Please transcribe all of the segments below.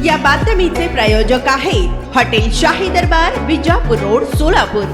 या बातमीचे प्रायोजक आहेत हॉटेल शाही दरबार, विजापूर रोड, सोलापूर।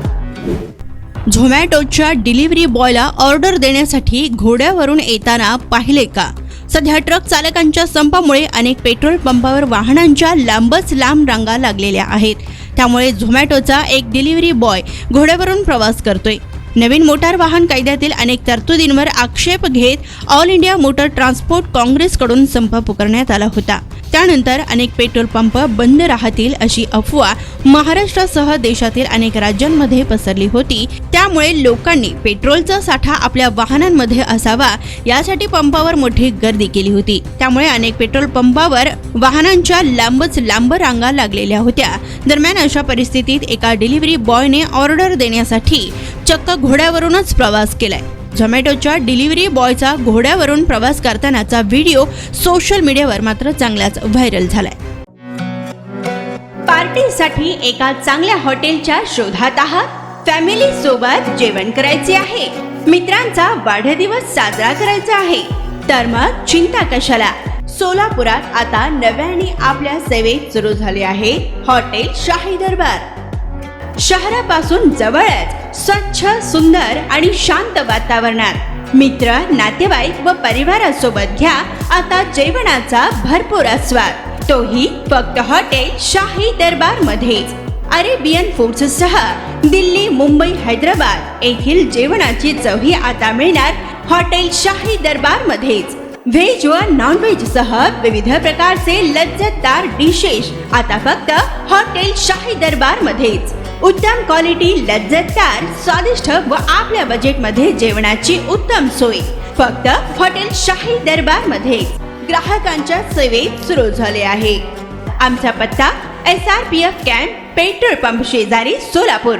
झोमॅटोच्या डिलिव्हरी बॉयला ऑर्डर देण्यासाठी घोड्यावरून येताना पाहिले का? सध्या ट्रक चालकांच्या संपामुळे अनेक पेट्रोल पंपावर वाहनांच्या लांबच लांब रांगा लागलेल्या आहेत। त्यामुळे झोमॅटोचा एक डिलिव्हरी बॉय घोड्यावरून प्रवास करतोय। नवीन मोटार वाहन कायद्यातील अनेक तरतुदींवर आक्षेप घेत ऑल इंडिया मोटर ट्रान्सपोर्ट काँग्रेसकडून संप पुकारण्यात आला होता। त्यानंतर अनेक पेट्रोल पंप बंद राहतील अशी अफवा महाराष्ट्रासह देशातील अनेक राज्यांमध्ये पसरली होती। त्यामुळे लोकांनी पेट्रोलचा साठा आपल्या वाहनांमध्ये असावा यासाठी पंपावर मोठी गर्दी केली होती। त्यामुळे अनेक पेट्रोल पंपावर वाहनांच्या लांबच लांब रांगा लागलेल्या होत्या। दरम्यान अशा परिस्थितीत एका डिलिव्हरी बॉयने ऑर्डर देण्यासाठी चक्क घोड्यावरूनच प्रवास केलाय। झोमॅटोच्या डिलिव्हरी बॉयचा घोड्यावरून प्रवास करतानाचा व्हिडिओ सोशल मीडियावर मात्र चांगलाच व्हायरल झालाय। पार्टीसाठी एका चांगल्या हॉटेलच्या शोधात आहात? फॅमिली सोबत जेवण करायचे आहे, मित्रांचा वाढदिवस साजरा करायचा आहे, तर मग चिंता कशाला। सोलापुरात आता नव्याने आपल्या सेवेत सुरू झाले आहे हॉटेल शाही दरबार। शहरापासून जवळच स्वच्छ, सुंदर आणि शांत वातावरणात मित्र, नातेवाईक व परिवारासोबत घ्या आता जेवणाचा भरपूर आस्वाद, तोही फक्त हॉटेल शाही दरबार मध्येच। अरेबियन फूड्स सह दिल्ली, मुंबई, हैदराबाद येथील जेवणाची चवही आता मिळणार हॉटेल शाही दरबार मध्येच। व्हेज व नॉन व्हेज सह विविध प्रकारचे लज्जतदार डिशेस आता फक्त हॉटेल शाही दरबार मध्येच। उत्तम क्वालिटी, लज्जतदार, स्वादिष्ट व आपल्या बजेटमध्ये जेवणाची उत्तम सोय फक्त हॉटेल शाही दरबार मध्ये ग्राहकांच्या सेवेत सुरू झाले आहे। आमचा पत्ता SRPF कॅम्प, पेट्रोल पंप शेजारी, सोलापूर।